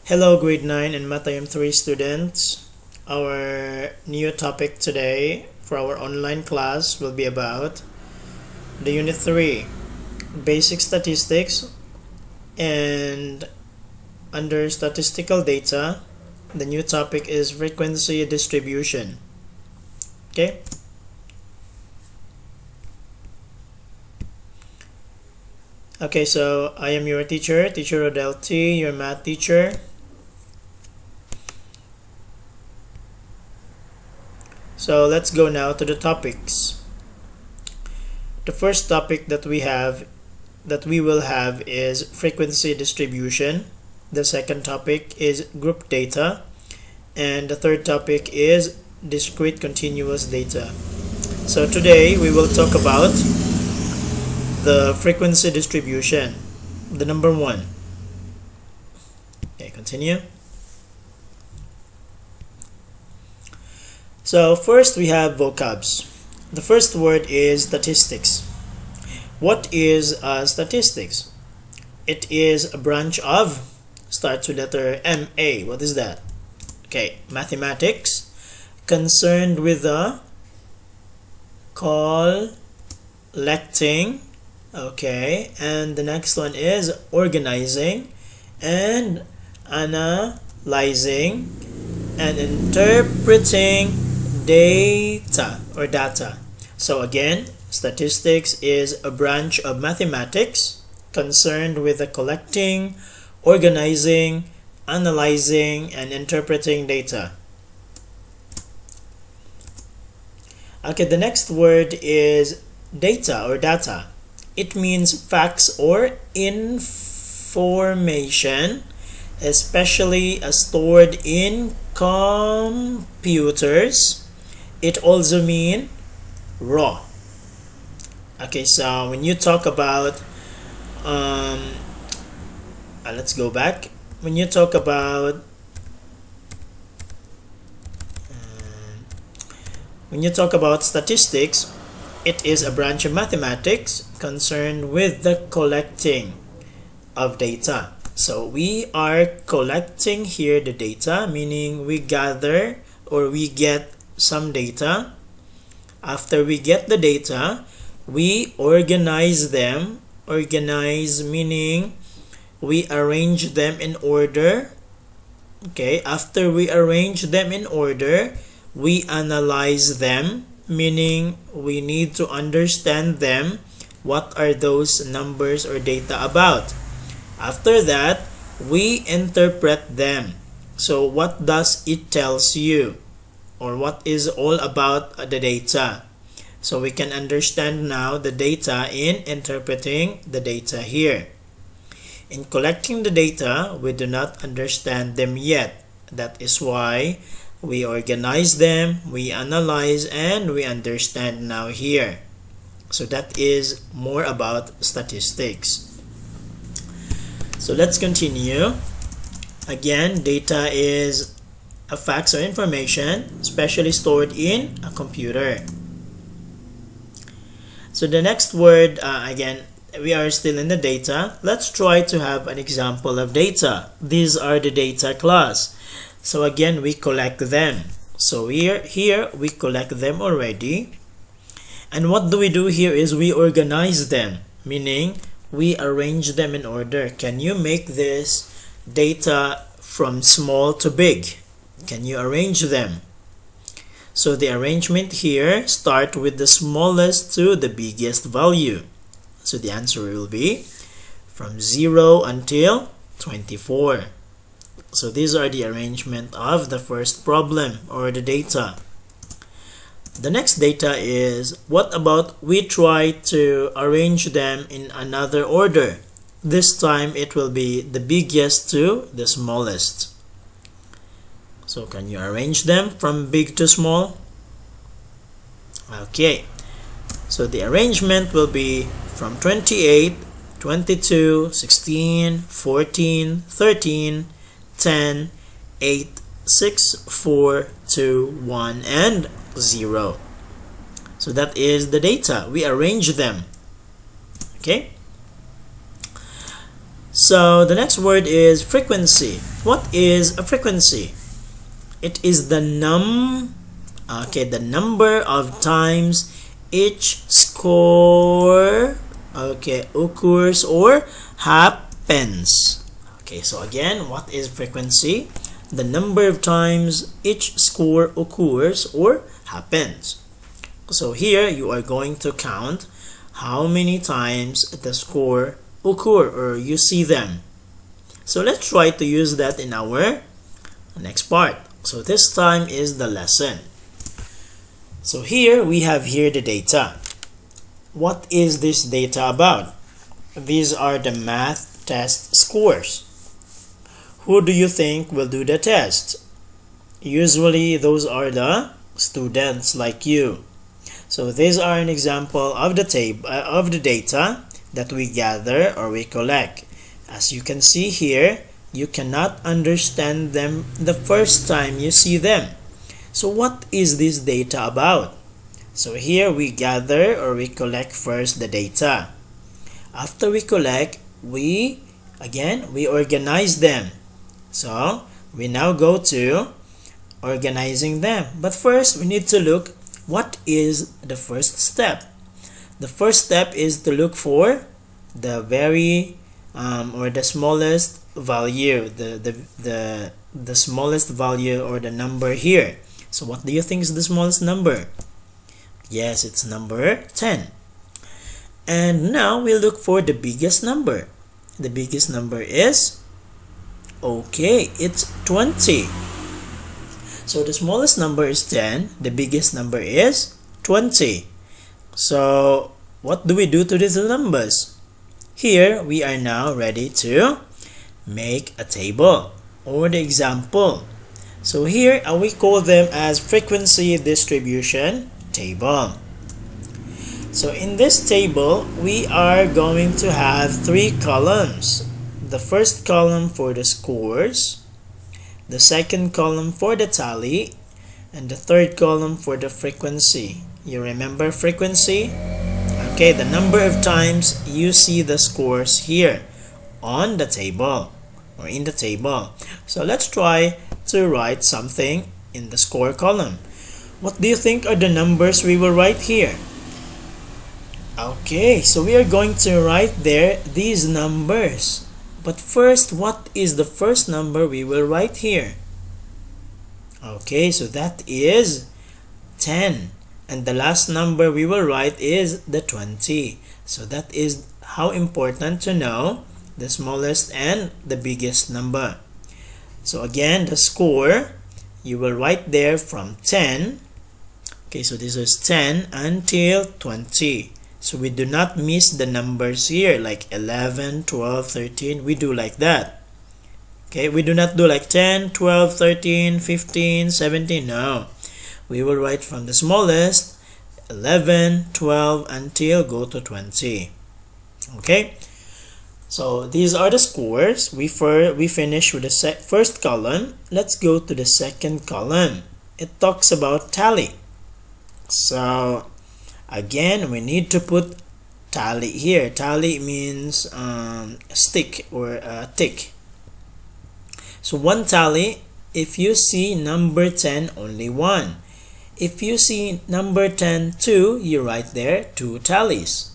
Hello grade 9 and Math IM3 students. Our new topic today for our online class will be about the Unit 3 Basic Statistics, and under Statistical Data the new topic is Frequency Distribution. Okay? Okay, so I am your teacher, Teacher Rodel T, your math teacher. So let's go now to the topics. The first topic that we will have is frequency distribution. The second topic is group data, and the third topic is discrete continuous data. So today we will talk about the frequency distribution, the number one. Okay, continue. So first we have vocabs. The first word is statistics. What is statistics? It is a branch of, starts with letter MA. What is that? Okay, mathematics, concerned with the collecting. Okay, and the next one is organizing and analyzing and interpreting data or data. So again, statistics is a branch of mathematics concerned with the collecting, organizing, analyzing, and interpreting data. Okay, the next word is data or data. It means facts or information, especially stored in computers. It also means raw. Okay, so when you talk about let's go back. When you talk about statistics, it is a branch of mathematics concerned with the collecting of data. So we are collecting here the data, meaning we gather or we get some data. After we get the data, we organize them. Organize meaning we arrange them in order. Okay, after we arrange them in order, we analyze them, meaning we need to understand them. What are those numbers or data about? After that, we interpret them. So what does it tells you, or what is all about the data? So we can understand now the data in interpreting the data here. In collecting the data, we do not understand them yet. That is why we organize them, we analyze, and we understand now here. So that is more about statistics. So let's continue. Again, data is a facts or information, especially stored in a computer. So the next word, again, we are still in the data. Let's try to have an example of data. These are the data class. So again, we collect them. So here we collect them already. And what do we do here is we organize them, meaning we arrange them in order. Can you make this data from small to big? Can you arrange them? So the arrangement here start with the smallest to the biggest value. So the answer will be from 0 until 24. So these are the arrangement of the first problem or the data. The next data is, what about we try to arrange them in another order? This time it will be the biggest to the smallest. So can you arrange them from big to small? Okay. So the arrangement will be from 28, 22, 16, 14, 13, 10, 8, 6, 4, 2, 1, and 0. So that is the data. We arrange them. Okay. So the next word is frequency. What is a frequency? It is the number of times each score occurs or happens. Okay, so again, what is frequency? The number of times each score occurs or happens. So here you are going to count how many times the score occur or you see them. So let's try to use that in our next part. So this time is the lesson. So here we have the data. What is this data about? These are the math test scores. Who do you think will do the test? Usually those are the students like you. So these are an example of the data that we gather or we collect. As you can see here, you cannot understand them the first time you see them. So what is this data about? So here we gather or we collect first the data. After we collect, we organize them. So we now go to organizing them. But first we need to look what is the first step. The first step is to look for the or the smallest value, the smallest value or the number here. So what do you think is the smallest number? Yes, it's number 10. And now we look for the biggest number. The biggest number is it's 20. So the smallest number is 10, the biggest number is 20. So what do we do to these numbers? Here we are now ready to make a table or the example. So here we call them as frequency distribution table. So in this table we are going to have 3 columns. The first column for the scores, the second column for the tally, and the third column for the frequency. You remember frequency? Okay, the number of times you see the scores here on the table or in the table. So let's try to write something in the score column. What do you think are the numbers we will write here? Okay, so we are going to write there these numbers. But first, what is the first number we will write here? Okay, so that is 10. And the last number we will write is the 20. So that is how important to know the smallest and the biggest number. So again, the score, you will write there from 10. Okay, so this is 10 until 20. So we do not miss the numbers here like 11, 12, 13. We do like that. Okay, we do not do like 10, 12, 13, 15, 17. No. We will write from the smallest 11, 12 until go to 20. Okay, so these are the scores. We finish with the first column. Let's go to the second column. It talks about tally. So again, we need to put tally here. Tally means stick or a tick. So one tally, if you see number 10, only 1. If you see number 10, 2, you write there 2 tallies.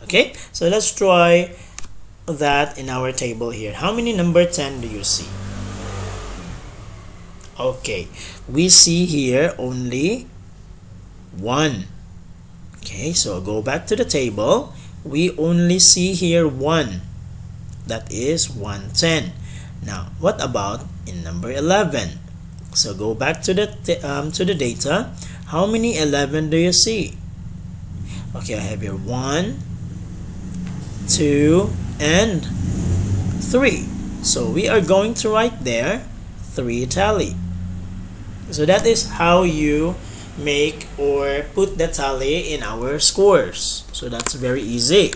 Okay, so let's try that in our table here. How many number 10 do you see? Okay, we see here only 1. Okay, so go back to the table. We only see here 1. That is 110. Now, what about in number 11? So go back to the data. How many 11 do you see? Okay, I have here 1, 2, and 3. So we are going to write there 3 tally. So that is how you make or put the tally in our scores. So that's very easy.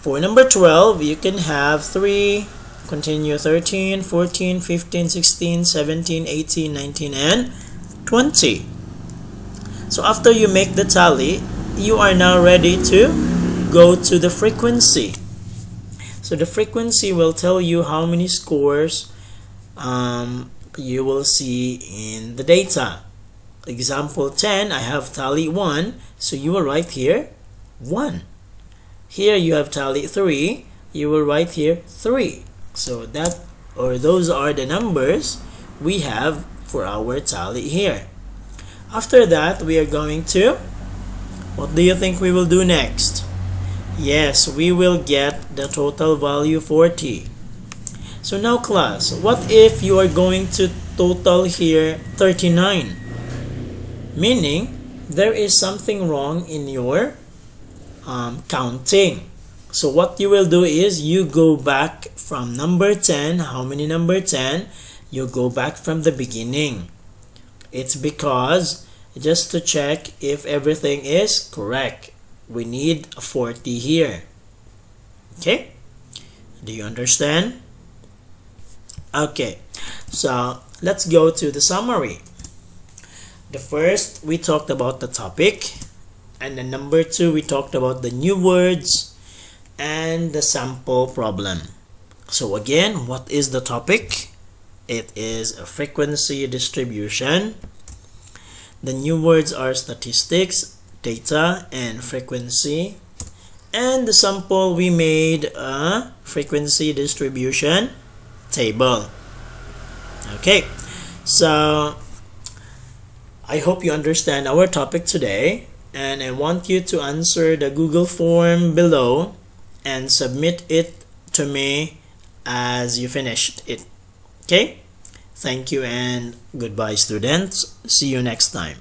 For number 12, you can have 3, continue 13, 14, 15, 16, 17, 18, 19, and 20. So after you make the tally, you are now ready to go to the frequency. So the frequency will tell you how many scores you will see in the data. Example 10, I have tally 1, so you will write here 1. Here you have tally 3, you will write here 3. So those are the numbers we have for our tally here. After that, we are going to, what do you think we will do next? Yes, we will get the total value 40. So now class, what if you are going to total here 39? Meaning, there is something wrong in your counting. So what you will do is you go back from number 10. How many number 10? You go back from the beginning. It's because just to check if everything is correct. We need 40 here. Okay? Do you understand? Okay. So let's go to the summary. The first, we talked about the topic, and then number 2, we talked about the new words and the sample problem. So again, what is the topic? It is a frequency distribution. The new words are statistics, data, and frequency. And the sample, we made a frequency distribution table. Okay, so I hope you understand our topic today, and I want you to answer the Google form below and submit it to me as you finished it. Okay? Thank you and goodbye, students. See you next time.